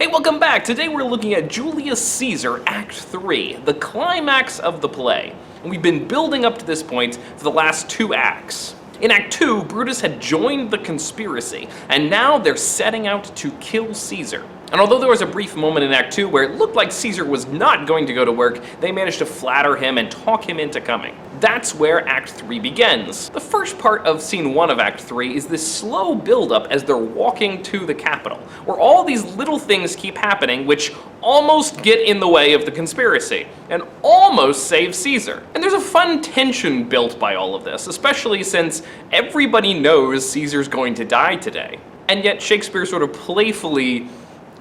Hey, welcome back! Today we're looking at Julius Caesar, Act 3, the climax of the play. And we've been building up to this point for the last 2 acts. In Act 2, Brutus had joined the conspiracy, and now they're setting out to kill Caesar. And although there was a brief moment in Act 2 where it looked like Caesar was not going to go to work, they managed to flatter him and talk him into coming. That's where Act 3 begins. The first part of Scene 1 of Act 3 is this slow build-up as they're walking to the Capitol, where all these little things keep happening which almost get in the way of the conspiracy, and almost save Caesar. And there's a fun tension built by all of this, especially since everybody knows Caesar's going to die today. And yet Shakespeare sort of playfully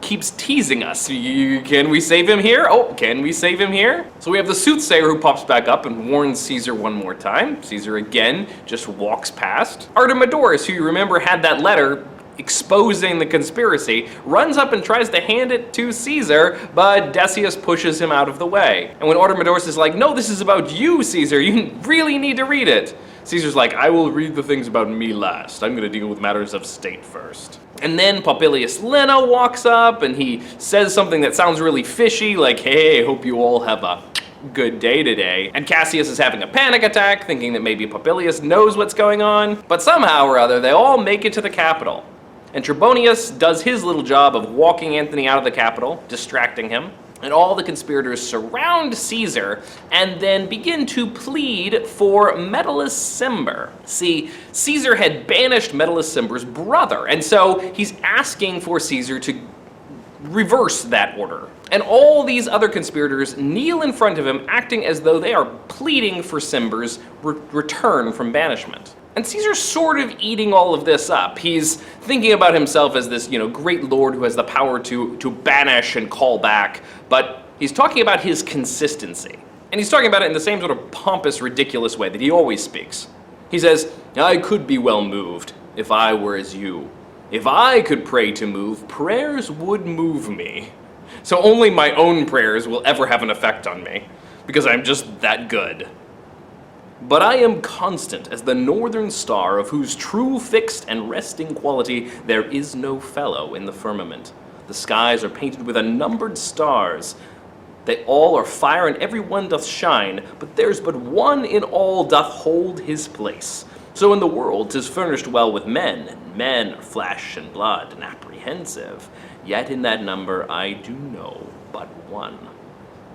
keeps teasing us. Can we save him here? Oh, can we save him here? So we have the soothsayer who pops back up and warns Caesar one more time. Caesar again just walks past. Artemidorus, who you remember had that letter exposing the conspiracy, runs up and tries to hand it to Caesar, but Decius pushes him out of the way. And when Artemidorus is like, no, this is about you, Caesar, you really need to read it, Caesar's like, I will read the things about me last. I'm gonna deal with matters of state first. And then Popilius Leno walks up and he says something that sounds really fishy, like, hey, hope you all have a good day today. And Cassius is having a panic attack, thinking that maybe Popilius knows what's going on. But somehow or other, they all make it to the Capitol. And Trebonius does his little job of walking Anthony out of the Capitol, distracting him. And all the conspirators surround Caesar and then begin to plead for Metellus Cimber. See, Caesar had banished Metellus Cimber's brother, and so he's asking for Caesar to reverse that order. And all these other conspirators kneel in front of him, acting as though they are pleading for Cimber's return from banishment. And Caesar's sort of eating all of this up. He's thinking about himself as this, great lord who has the power to banish and call back, but he's talking about his consistency. And he's talking about it in the same sort of pompous, ridiculous way that he always speaks. He says, I could be well moved if I were as you. If I could pray to move, prayers would move me. So only my own prayers will ever have an effect on me, because I'm just that good. But I am constant as the northern star, of whose true fixed and resting quality there is no fellow in the firmament. The skies are painted with unnumbered stars. They all are fire, and every one doth shine, but there's but one in all doth hold his place. So in the world 'tis furnished well with men, and men are flesh and blood and apprehensive. Yet in that number I do know but one.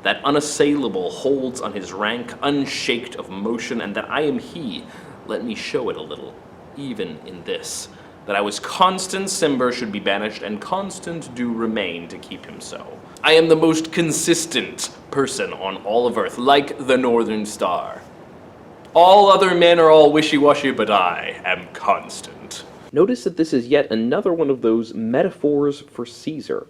That unassailable holds on his rank, unshaked of motion, and that I am he. Let me show it a little, even in this, that I was constant Cimber should be banished, and constant do remain to keep him so. I am the most consistent person on all of earth, like the northern star. All other men are all wishy-washy, but I am constant. Notice that this is yet another one of those metaphors for Caesar.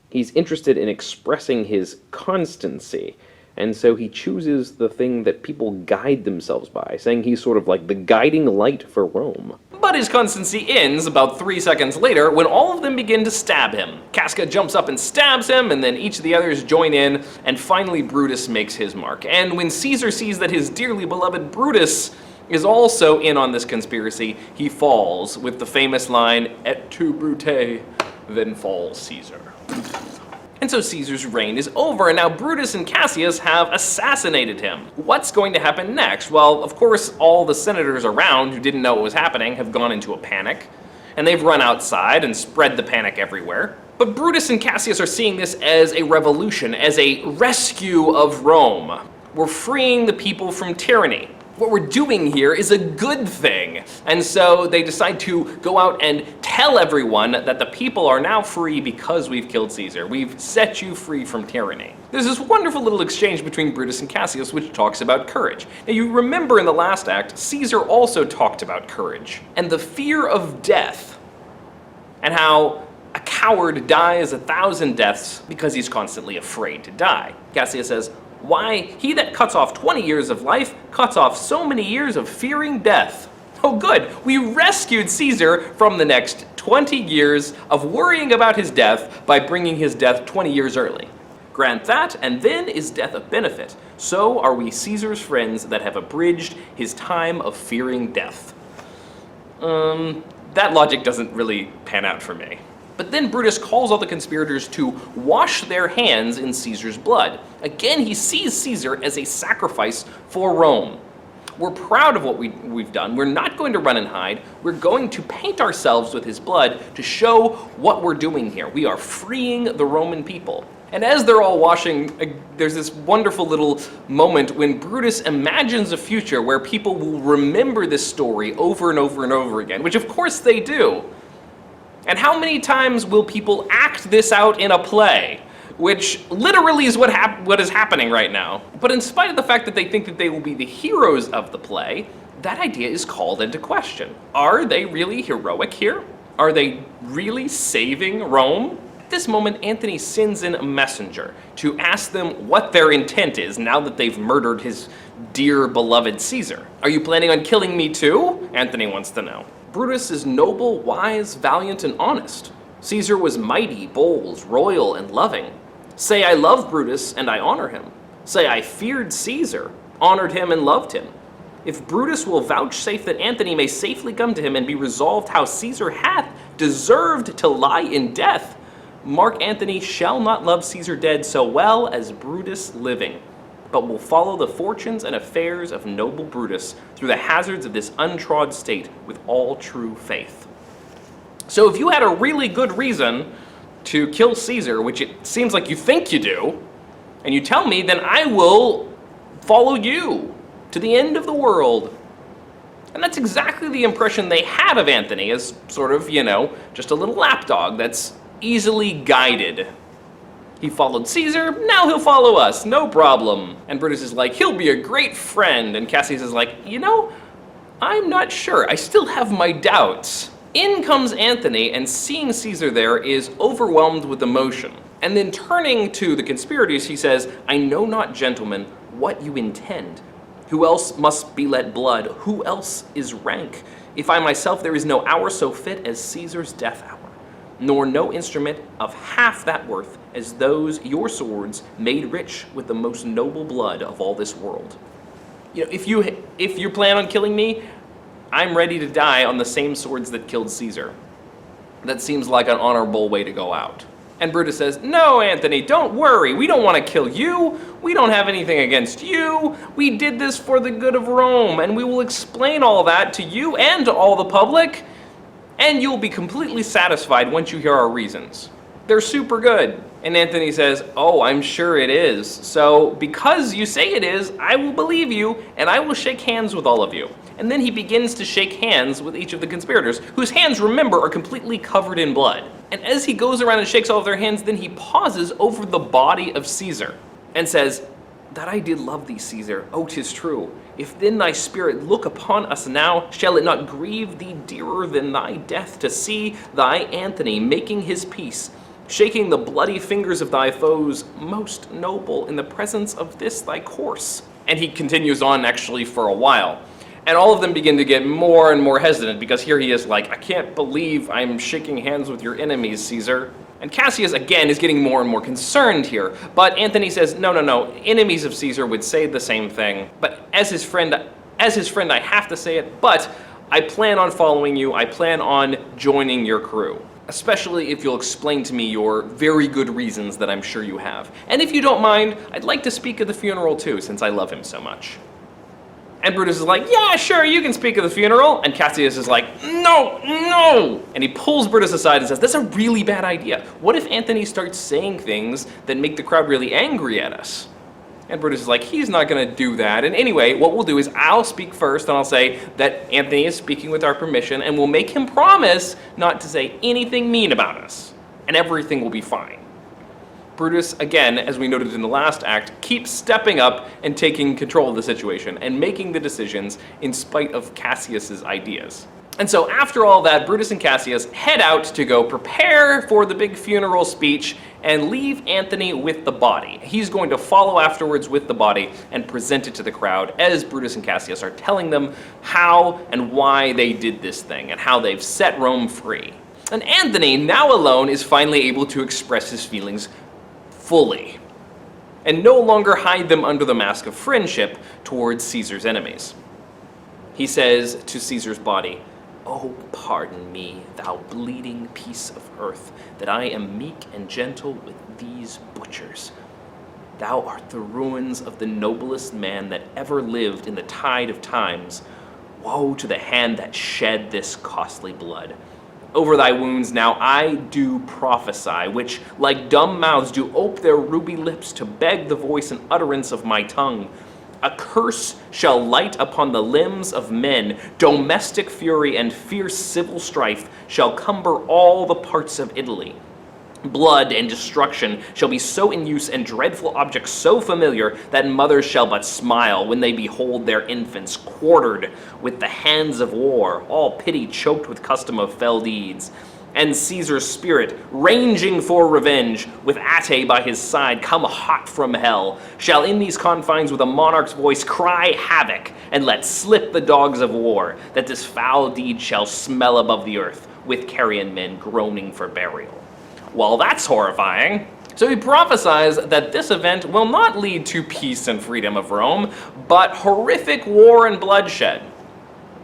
He's interested in expressing his constancy, and so he chooses the thing that people guide themselves by, saying he's sort of like the guiding light for Rome. But his constancy ends about 3 seconds later when all of them begin to stab him. Casca jumps up and stabs him, and then each of the others join in, and finally Brutus makes his mark. And when Caesar sees that his dearly beloved Brutus is also in on this conspiracy, he falls with the famous line, Et tu, Brute, then falls Caesar. And so Caesar's reign is over, and now Brutus and Cassius have assassinated him. What's going to happen next? Well, of course, all the senators around who didn't know what was happening have gone into a panic, and they've run outside and spread the panic everywhere. But Brutus and Cassius are seeing this as a revolution, as a rescue of Rome. We're freeing the people from tyranny. What we're doing here is a good thing. And so they decide to go out and tell everyone that the people are now free because we've killed Caesar. We've set you free from tyranny. There's this wonderful little exchange between Brutus and Cassius which talks about courage. Now you remember in the last act, Caesar also talked about courage and the fear of death, and how a coward dies 1,000 deaths because he's constantly afraid to die. Cassius says, why, he that cuts off 20 years of life cuts off so many years of fearing death. Oh good, we rescued Caesar from the next 20 years of worrying about his death by bringing his death 20 years early. Grant that, and then is death a benefit. So are we Caesar's friends that have abridged his time of fearing death. That logic doesn't really pan out for me. But then Brutus calls all the conspirators to wash their hands in Caesar's blood. Again, he sees Caesar as a sacrifice for Rome. We're proud of what we've done. We're not going to run and hide. We're going to paint ourselves with his blood to show what we're doing here. We are freeing the Roman people. And as they're all washing, there's this wonderful little moment when Brutus imagines a future where people will remember this story over and over and over again, which of course they do. And how many times will people act this out in a play? Which literally is what is happening right now. But in spite of the fact that they think that they will be the heroes of the play, that idea is called into question. Are they really heroic here? Are they really saving Rome? At this moment, Anthony sends in a messenger to ask them what their intent is now that they've murdered his dear beloved Caesar. Are you planning on killing me too? Anthony wants to know. Brutus is noble, wise, valiant, and honest. Caesar was mighty, bold, royal, and loving. Say I love Brutus and I honor him. Say I feared Caesar, honored him, and loved him. If Brutus will vouchsafe that Anthony may safely come to him and be resolved how Caesar hath deserved to lie in death, Mark Antony shall not love Caesar dead so well as Brutus living, but will follow the fortunes and affairs of noble Brutus through the hazards of this untrod state with all true faith. So if you had a really good reason to kill Caesar, which it seems like you think you do, and you tell me, then I will follow you to the end of the world. And that's exactly the impression they had of Anthony as sort of, just a little lapdog that's easily guided. He followed Caesar, now he'll follow us, no problem. And Brutus is like, he'll be a great friend. And Cassius is like, I'm not sure, I still have my doubts. In comes Anthony, and seeing Caesar there is overwhelmed with emotion. And then turning to the conspirators, he says, I know not, gentlemen, what you intend. Who else must be let blood? Who else is rank? If I myself, there is no hour so fit as Caesar's death hour, nor no instrument of half that worth as those your swords made rich with the most noble blood of all this world. If you plan on killing me, I'm ready to die on the same swords that killed Caesar. That seems like an honorable way to go out. And Brutus says, no, Anthony, don't worry. We don't want to kill you. We don't have anything against you. We did this for the good of Rome, and we will explain all that to you and to all the public, and you'll be completely satisfied once you hear our reasons. They're super good. And Anthony says, oh, I'm sure it is. So because you say it is, I will believe you, and I will shake hands with all of you. And then he begins to shake hands with each of the conspirators, whose hands, remember, are completely covered in blood. And as he goes around and shakes all of their hands, then he pauses over the body of Caesar and says, that I did love thee, Caesar, oh, 'tis true. If then thy spirit look upon us now, shall it not grieve thee dearer than thy death to see thy Anthony making his peace, shaking the bloody fingers of thy foes, most noble, in the presence of this thy corse? And he continues on actually for a while. And all of them begin to get more and more hesitant, because here he is like, I can't believe I'm shaking hands with your enemies, Caesar. And Cassius, again, is getting more and more concerned here. But Anthony says, no, enemies of Caesar would say the same thing. But as his friend, I have to say it, but I plan on following you. I plan on joining your crew, especially if you'll explain to me your very good reasons that I'm sure you have. And if you don't mind, I'd like to speak at the funeral too, since I love him so much. And Brutus is like, yeah, sure, you can speak at the funeral. And Cassius is like, no. And he pulls Brutus aside and says, that's a really bad idea. What if Anthony starts saying things that make the crowd really angry at us? And Brutus is like, he's not going to do that. And anyway, what we'll do is I'll speak first, and I'll say that Anthony is speaking with our permission, and we'll make him promise not to say anything mean about us. And everything will be fine. Brutus, again, as we noted in the last act, keeps stepping up and taking control of the situation and making the decisions in spite of Cassius's ideas. And so after all that, Brutus and Cassius head out to go prepare for the big funeral speech and leave Anthony with the body. He's going to follow afterwards with the body and present it to the crowd as Brutus and Cassius are telling them how and why they did this thing and how they've set Rome free. And Anthony, now alone, is finally able to express his feelings fully, and no longer hide them under the mask of friendship towards Caesar's enemies. He says to Caesar's body, Oh, pardon me, thou bleeding piece of earth, that I am meek and gentle with these butchers. Thou art the ruins of the noblest man that ever lived in the tide of times. Woe to the hand that shed this costly blood. Over thy wounds now I do prophesy, which, like dumb mouths, do ope their ruby lips to beg the voice and utterance of my tongue. A curse shall light upon the limbs of men. Domestic fury and fierce civil strife shall cumber all the parts of Italy. Blood and destruction shall be so in use, and dreadful objects so familiar, that mothers shall but smile when they behold their infants quartered with the hands of war, all pity choked with custom of fell deeds. And Caesar's spirit, ranging for revenge, with Ate by his side, come hot from hell, shall in these confines with a monarch's voice cry havoc, and let slip the dogs of war, that this foul deed shall smell above the earth, with carrion men groaning for burial. Well, that's horrifying. So he prophesies that this event will not lead to peace and freedom of Rome, but horrific war and bloodshed.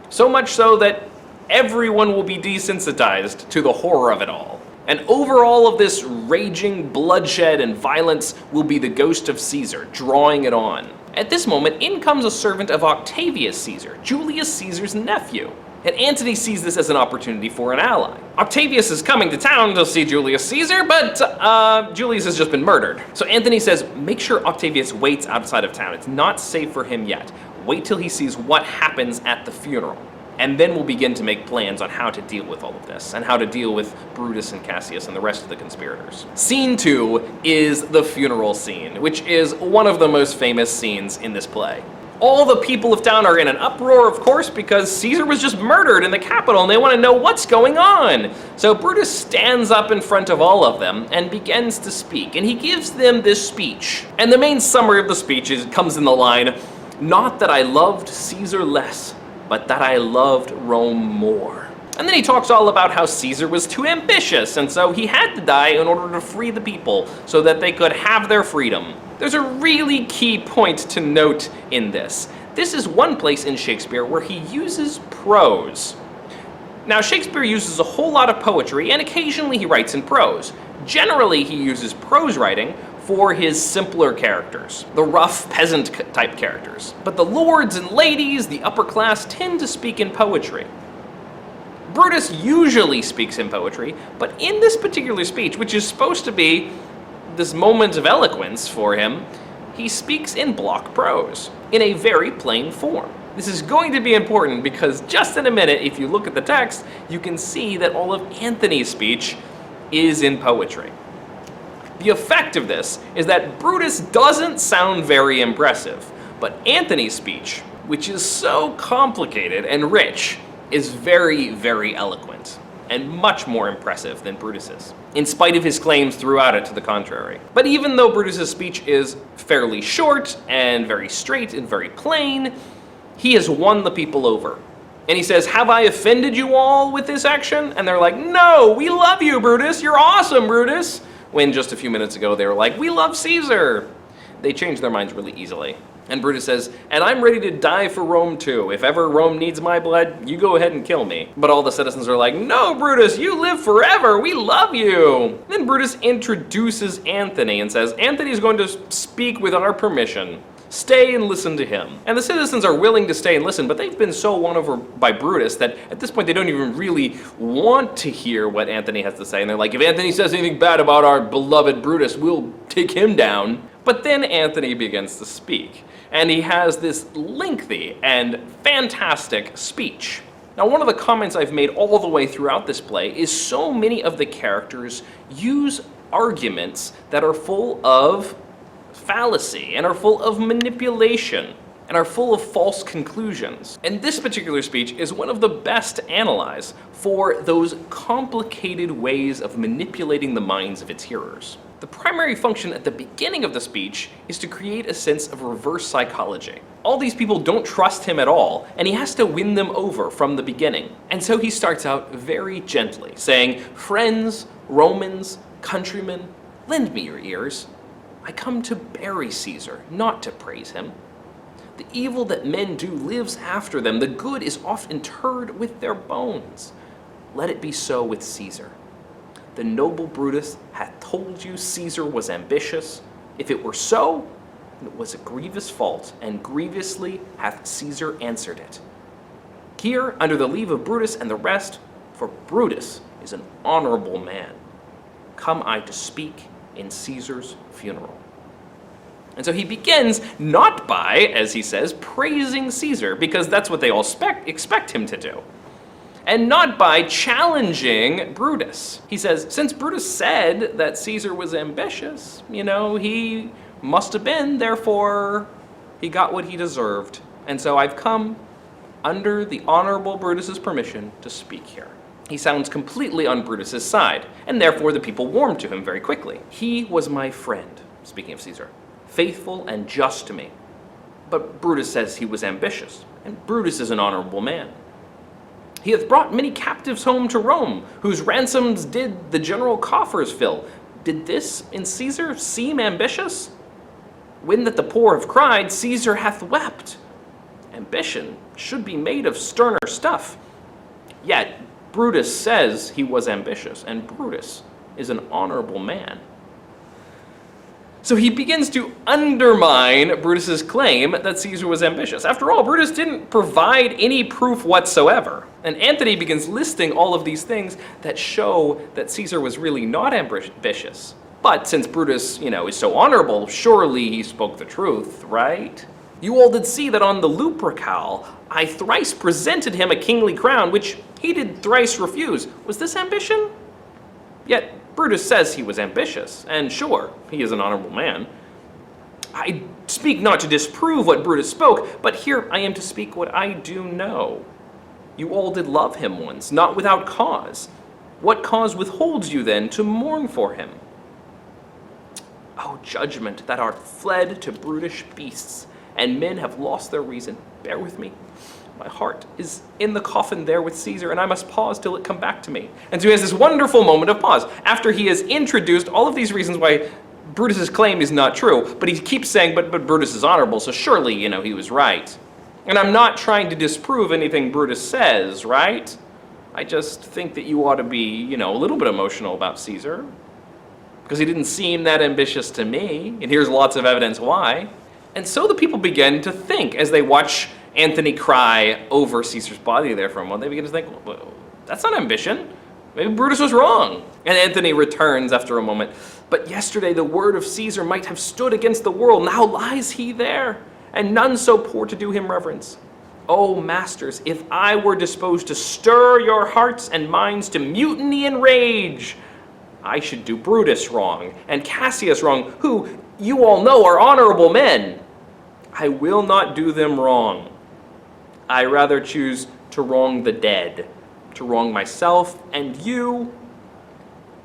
So much so that everyone will be desensitized to the horror of it all. And over all of this raging bloodshed and violence will be the ghost of Caesar, drawing it on. At this moment, in comes a servant of Octavius Caesar, Julius Caesar's nephew. And Antony sees this as an opportunity for an ally. Octavius is coming to town to see Julius Caesar, but Julius has just been murdered. So Antony says, make sure Octavius waits outside of town. It's not safe for him yet. Wait till he sees what happens at the funeral. And then we'll begin to make plans on how to deal with all of this, and how to deal with Brutus and Cassius and the rest of the conspirators. Scene 2 is the funeral scene, which is one of the most famous scenes in this play. All the people of town are in an uproar, of course, because Caesar was just murdered in the Capitol and they want to know what's going on. So Brutus stands up in front of all of them and begins to speak, and he gives them this speech. And the main summary of the speech comes in the line, "Not that I loved Caesar less, but that I loved Rome more." And then he talks all about how Caesar was too ambitious, and so he had to die in order to free the people so that they could have their freedom. There's a really key point to note in this. This is one place in Shakespeare where he uses prose. Now, Shakespeare uses a whole lot of poetry, and occasionally he writes in prose. Generally, he uses prose writing for his simpler characters, the rough peasant-type characters. But the lords and ladies, the upper class, tend to speak in poetry. Brutus usually speaks in poetry, but in this particular speech, which is supposed to be this moment of eloquence for him, he speaks in block prose, in a very plain form. This is going to be important because just in a minute, if you look at the text, you can see that all of Antony's speech is in poetry. The effect of this is that Brutus doesn't sound very impressive, but Antony's speech, which is so complicated and rich, is very, very eloquent, and much more impressive than Brutus's, in spite of his claims throughout it to the contrary. But even though Brutus's speech is fairly short and very straight and very plain, he has won the people over. And he says, "Have I offended you all with this action?" And they're like, "No, we love you, Brutus. You're awesome, Brutus." When just a few minutes ago they were like, "We love Caesar." They change their minds really easily. And Brutus says, "And I'm ready to die for Rome too. If ever Rome needs my blood, you go ahead and kill me." But all the citizens are like, "No, Brutus, you live forever. We love you." Then Brutus introduces Anthony and says, "Anthony's going to speak with our permission. Stay and listen to him." And the citizens are willing to stay and listen, but they've been so won over by Brutus that at this point they don't even really want to hear what Anthony has to say. And they're like, if Anthony says anything bad about our beloved Brutus, we'll take him down. But then Anthony begins to speak, and he has this lengthy and fantastic speech. Now, one of the comments I've made all the way throughout this play is so many of the characters use arguments that are full of fallacy and are full of manipulation and are full of false conclusions. And this particular speech is one of the best to analyze for those complicated ways of manipulating the minds of its hearers. The primary function at the beginning of the speech is to create a sense of reverse psychology. All these people don't trust him at all, and he has to win them over from the beginning. And so he starts out very gently, saying, "Friends, Romans, countrymen, lend me your ears. I come to bury Caesar, not to praise him. The evil that men do lives after them. The good is oft interred with their bones. Let it be so with Caesar. The noble Brutus hath told you Caesar was ambitious. If it were so, it was a grievous fault, and grievously hath Caesar answered it. Here, under the leave of Brutus and the rest, for Brutus is an honorable man, come I to speak in Caesar's funeral. And so he begins not by, as he says, praising Caesar, because that's what they all expect him to do, and not by challenging Brutus. He says, since Brutus said that Caesar was ambitious, he must have been, therefore he got what he deserved. And so I've come under the honorable Brutus's permission to speak here. He sounds completely on Brutus's side, and therefore the people warm to him very quickly. He was my friend, speaking of Caesar, faithful and just to me. But Brutus says he was ambitious, and Brutus is an honorable man. He hath brought many captives home to Rome, whose ransoms did the general coffers fill. Did this in Caesar seem ambitious? When that the poor have cried, Caesar hath wept. Ambition should be made of sterner stuff. Yet Brutus says he was ambitious, and Brutus is an honorable man. So he begins to undermine Brutus's claim that Caesar was ambitious. After all, Brutus didn't provide any proof whatsoever. And Anthony begins listing all of these things that show that Caesar was really not ambitious. But since Brutus, is so honorable, surely he spoke the truth, right? You all did see that on the Lupercal, I thrice presented him a kingly crown, which he did thrice refuse. Was this ambition? Yet Brutus says he was ambitious, and sure, he is an honorable man. I speak not to disprove what Brutus spoke, but here I am to speak what I do know. You all did love him once, not without cause. What cause withholds you then to mourn for him? O judgment that art fled to brutish beasts, and men have lost their reason. Bear with me. My heart is in the coffin there with Caesar, and I must pause till it come back to me. And so he has this wonderful moment of pause after he has introduced all of these reasons why Brutus's claim is not true, but he keeps saying, but Brutus is honorable, so surely, he was right. And I'm not trying to disprove anything Brutus says, right? I just think that you ought to be, a little bit emotional about Caesar, because he didn't seem that ambitious to me, and here's lots of evidence why. And so the people begin to think as they watch Anthony cry over Caesar's body there for a moment. They begin to think, well, that's not ambition. Maybe Brutus was wrong. And Anthony returns after a moment. But yesterday the word of Caesar might have stood against the world. Now lies he there, and none so poor to do him reverence. O masters, if I were disposed to stir your hearts and minds to mutiny and rage, I should do Brutus wrong and Cassius wrong, who you all know are honorable men. I will not do them wrong. I rather choose to wrong the dead, to wrong myself and you,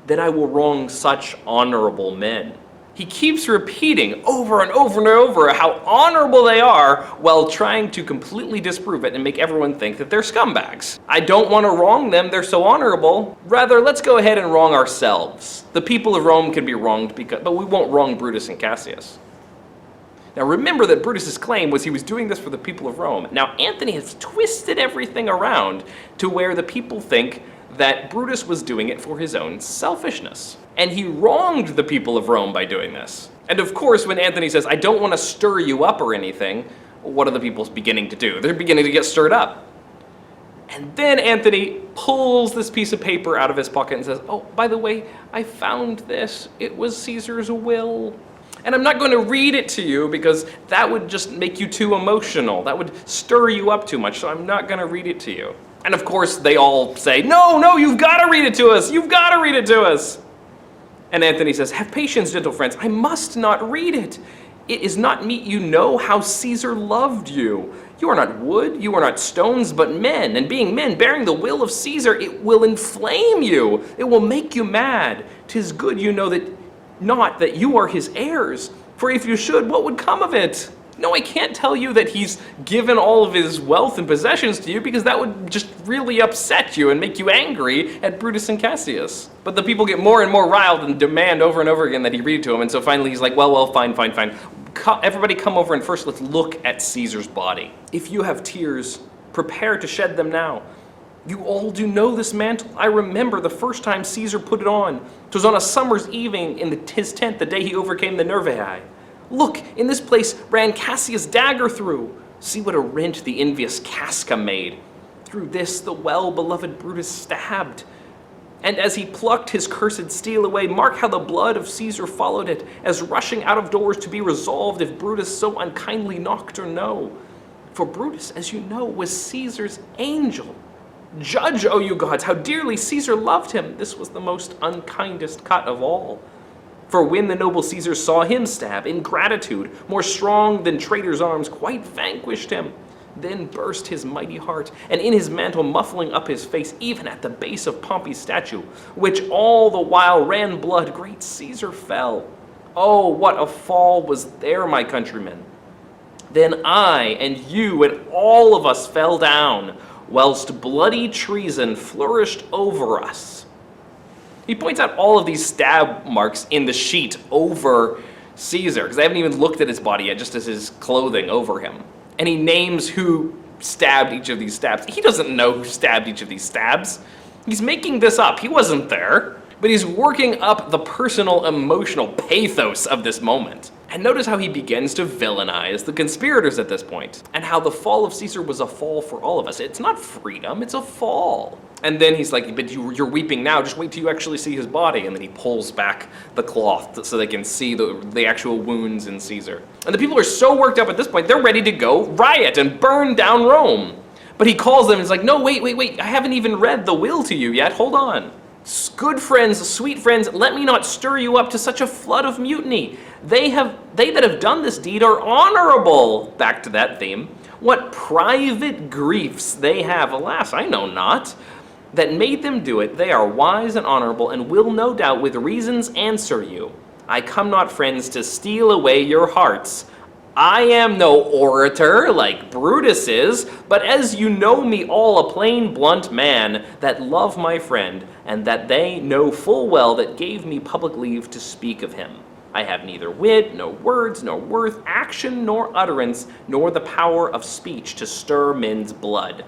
than I will wrong such honorable men. He keeps repeating over and over and over how honorable they are while trying to completely disprove it and make everyone think that they're scumbags. I don't want to wrong them, they're so honorable. Rather, let's go ahead and wrong ourselves. The people of Rome can be wronged, but we won't wrong Brutus and Cassius. Now remember that Brutus's claim was he was doing this for the people of Rome. Now Anthony has twisted everything around to where the people think that Brutus was doing it for his own selfishness. And he wronged the people of Rome by doing this. And of course, when Anthony says, I don't want to stir you up or anything, what are the people beginning to do? They're beginning to get stirred up. And then Anthony pulls this piece of paper out of his pocket and says, oh, by the way, I found this. It was Caesar's will. And I'm not going to read it to you because that would just make you too emotional. That would stir you up too much, so I'm not going to read it to you. And of course, they all say, no, you've got to read it to us. You've got to read it to us. And Anthony says, have patience, gentle friends. I must not read it. It is not meet you know how Caesar loved you. You are not wood, you are not stones, but men. And being men, bearing the will of Caesar, it will inflame you. It will make you mad. 'Tis good you know that not that you are his heirs. For if you should, what would come of it? No, I can't tell you that he's given all of his wealth and possessions to you because that would just really upset you and make you angry at Brutus and Cassius. But the people get more and more riled and demand over and over again that he read it to them. And so finally he's like, well, fine. everybody come over and first let's look at Caesar's body. If you have tears, prepare to shed them now. You all do know this mantle. I remember the first time Caesar put it on. 'Twas on a summer's evening in his tent, the day he overcame the Nervii. Look, in this place ran Cassius' dagger through. See what a rent the envious Casca made. Through this the well-beloved Brutus stabbed. And as he plucked his cursed steel away, mark how the blood of Caesar followed it, as rushing out of doors to be resolved if Brutus so unkindly knocked or no. For Brutus, as you know, was Caesar's angel. Judge, O you gods, how dearly Caesar loved him. This was the most unkindest cut of all. For when the noble Caesar saw him stab, ingratitude, more strong than traitor's arms, quite vanquished him. Then burst his mighty heart, and in his mantle muffling up his face, even at the base of Pompey's statue, which all the while ran blood, great Caesar fell. Oh, what a fall was there, my countrymen! Then I and you and all of us fell down, whilst bloody treason flourished over us. He points out all of these stab marks in the sheet over Caesar, because I haven't even looked at his body yet, just as his clothing over him. And he names who stabbed each of these stabs. He doesn't know who stabbed each of these stabs. He's making this up. He wasn't there. But he's working up the personal, emotional pathos of this moment. And notice how he begins to villainize the conspirators at this point, and how the fall of Caesar was a fall for all of us. It's not freedom, it's a fall. And then he's like, but you're weeping now, just wait till you actually see his body. And then he pulls back the cloth so they can see the actual wounds in Caesar. And the people are so worked up at this point, they're ready to go riot and burn down Rome. But he calls them and is like, no, wait, I haven't even read the will to you yet, hold on. Good friends, sweet friends, let me not stir you up to such a flood of mutiny. They that have done this deed are honorable. Back to that theme. What private griefs they have, alas, I know not, that made them do it. They are wise and honorable, and will no doubt with reasons answer you. I come not, friends, to steal away your hearts. I am no orator like Brutus is, but as you know me all a plain blunt man, that love my friend, and that they know full well that gave me public leave to speak of him. I have neither wit, nor words, nor worth, action, nor utterance, nor the power of speech to stir men's blood.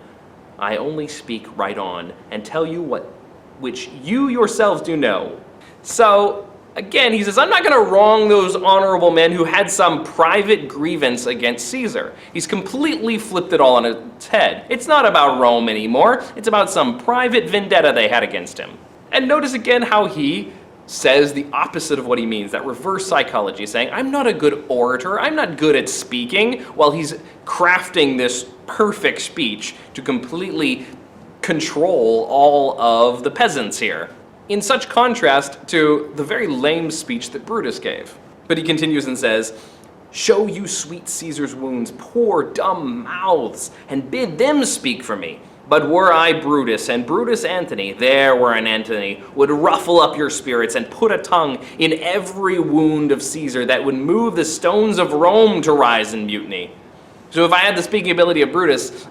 I only speak right on, and tell you which you yourselves do know. So, again, he says, I'm not going to wrong those honorable men who had some private grievance against Caesar. He's completely flipped it all on its head. It's not about Rome anymore. It's about some private vendetta they had against him. And notice again how he says the opposite of what he means, that reverse psychology, saying, I'm not a good orator, I'm not good at speaking, while he's crafting this perfect speech to completely control all of the peasants here. In such contrast to the very lame speech that Brutus gave. But he continues and says, show you sweet Caesar's wounds, poor dumb mouths, and bid them speak for me. But were I Brutus and Brutus Anthony, there were an Anthony, would ruffle up your spirits and put a tongue in every wound of Caesar that would move the stones of Rome to rise in mutiny. So if I had the speaking ability of Brutus,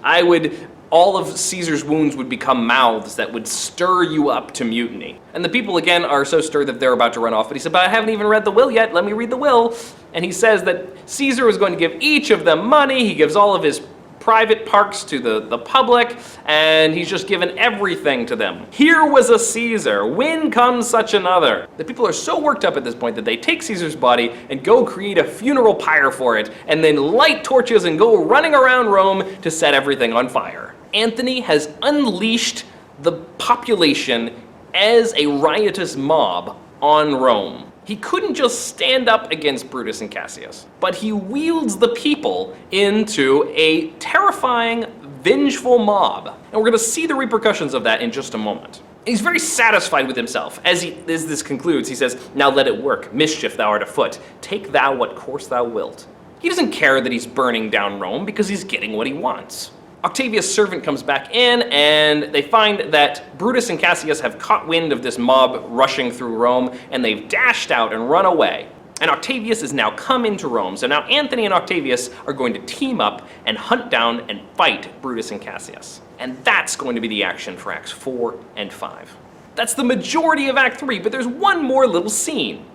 all of Caesar's wounds would become mouths that would stir you up to mutiny. And the people, again, are so stirred that they're about to run off. But he said, but I haven't even read the will yet. Let me read the will. And he says that Caesar is going to give each of them money. He gives all of his private parks to the public, and he's just given everything to them. Here was a Caesar. When comes such another? The people are so worked up at this point that they take Caesar's body and go create a funeral pyre for it, and then light torches and go running around Rome to set everything on fire. Anthony has unleashed the population as a riotous mob on Rome. He couldn't just stand up against Brutus and Cassius, but he wields the people into a terrifying, vengeful mob. And we're going to see the repercussions of that in just a moment. He's very satisfied with himself. As this concludes, he says, now let it work. Mischief thou art afoot. Take thou what course thou wilt. He doesn't care that he's burning down Rome because he's getting what he wants. Octavius' servant comes back in, and they find that Brutus and Cassius have caught wind of this mob rushing through Rome, and they've dashed out and run away. And Octavius has now come into Rome, so now Anthony and Octavius are going to team up and hunt down and fight Brutus and Cassius. And that's going to be the action for Acts 4 and 5. That's the majority of Act 3, but there's one more little scene.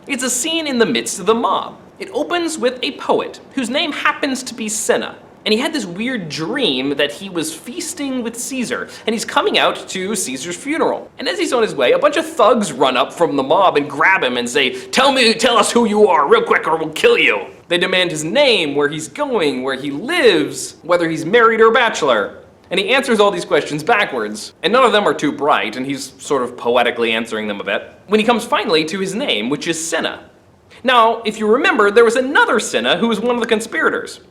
It's a scene in the midst of the mob. It opens with a poet whose name happens to be Cinna. And he had this weird dream that he was feasting with Caesar, and he's coming out to Caesar's funeral. And as he's on his way, a bunch of thugs run up from the mob and grab him and say, tell us who you are real quick or we'll kill you. They demand his name, where he's going, where he lives, whether he's married or bachelor. And he answers all these questions backwards, and none of them are too bright, and he's sort of poetically answering them a bit, when he comes finally to his name, which is Cinna. Now, if you remember, there was another Cinna who was one of the conspirators.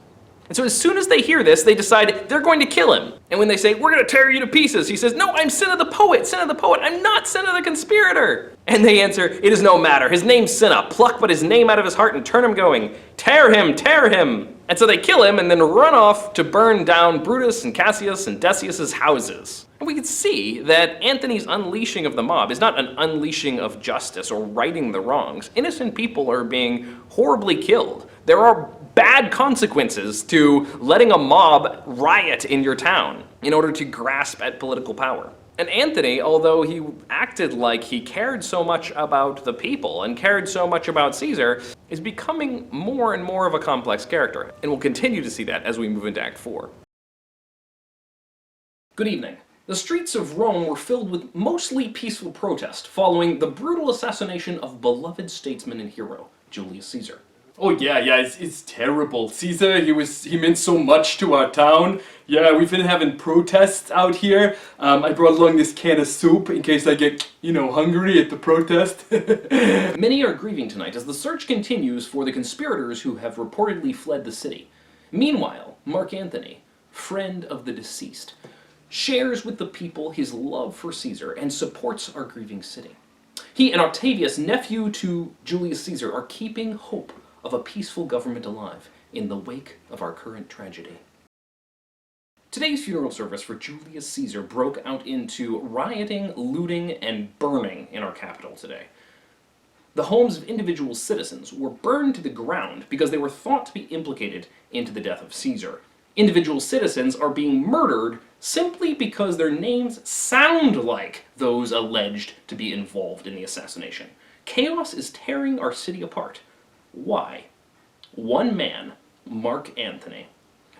And so as soon as they hear this, they decide they're going to kill him. And when they say, we're going to tear you to pieces, he says, no, I'm Cinna the poet, I'm not Cinna the conspirator. And they answer, it is no matter, his name's Cinna, pluck but his name out of his heart and turn him going, tear him, tear him. And so they kill him and then run off to burn down Brutus and Cassius and Decius's houses. And we can see that Antony's unleashing of the mob is not an unleashing of justice or righting the wrongs. Innocent people are being horribly killed. There are bad consequences to letting a mob riot in your town in order to grasp at political power. And Anthony, although he acted like he cared so much about the people and cared so much about Caesar, is becoming more and more of a complex character. And we'll continue to see that as we move into Act 4. Good evening. The streets of Rome were filled with mostly peaceful protest following the brutal assassination of beloved statesman and hero, Julius Caesar. Oh yeah, it's terrible. Caesar, he meant so much to our town. Yeah, we've been having protests out here. I brought along this can of soup in case I get, hungry at the protest. Many are grieving tonight as the search continues for the conspirators who have reportedly fled the city. Meanwhile, Mark Antony, friend of the deceased, shares with the people his love for Caesar and supports our grieving city. He and Octavius, nephew to Julius Caesar, are keeping hope of a peaceful government alive in the wake of our current tragedy. Today's funeral service for Julius Caesar broke out into rioting, looting, and burning in our capital today. The homes of individual citizens were burned to the ground because they were thought to be implicated into the death of Caesar. Individual citizens are being murdered simply because their names sound like those alleged to be involved in the assassination. Chaos is tearing our city apart. Why? One man, Mark Antony.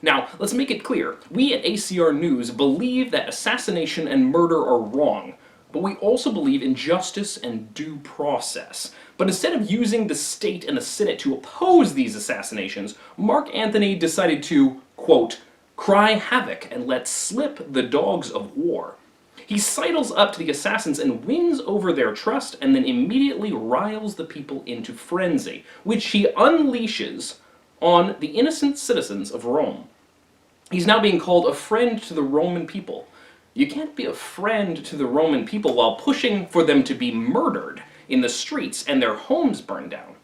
Now, let's make it clear. We at ACR News believe that assassination and murder are wrong, but we also believe in justice and due process. But instead of using the state and the Senate to oppose these assassinations, Mark Antony decided to, quote, cry havoc and let slip the dogs of war. He sidles up to the assassins and wins over their trust and then immediately riles the people into frenzy, which he unleashes on the innocent citizens of Rome. He's now being called a friend to the Roman people. You can't be a friend to the Roman people while pushing for them to be murdered in the streets and their homes burned down.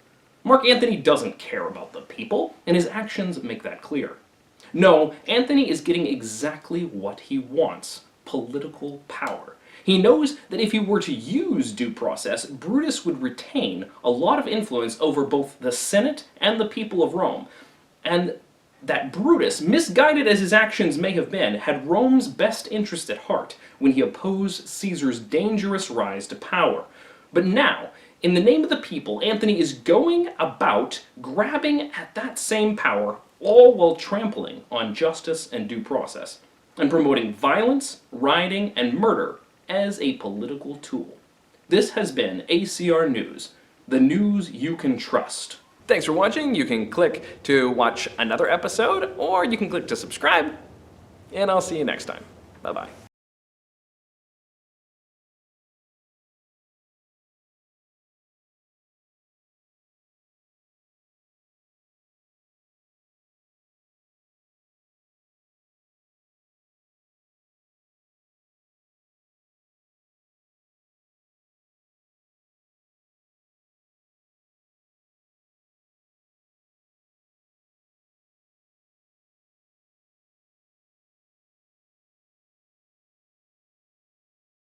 Mark Antony doesn't care about the people, and his actions make that clear. No, Antony is getting exactly what he wants. Political power. He knows that if he were to use due process, Brutus would retain a lot of influence over both the Senate and the people of Rome, and that Brutus, misguided as his actions may have been, had Rome's best interest at heart when he opposed Caesar's dangerous rise to power. But now, in the name of the people, Antony is going about grabbing at that same power, all while trampling on justice and due process, and promoting violence, rioting, and murder as a political tool. This has been ACR News, the news you can trust. Thanks for watching. You can click to watch another episode, or you can click to subscribe, and I'll see you next time. Bye-bye.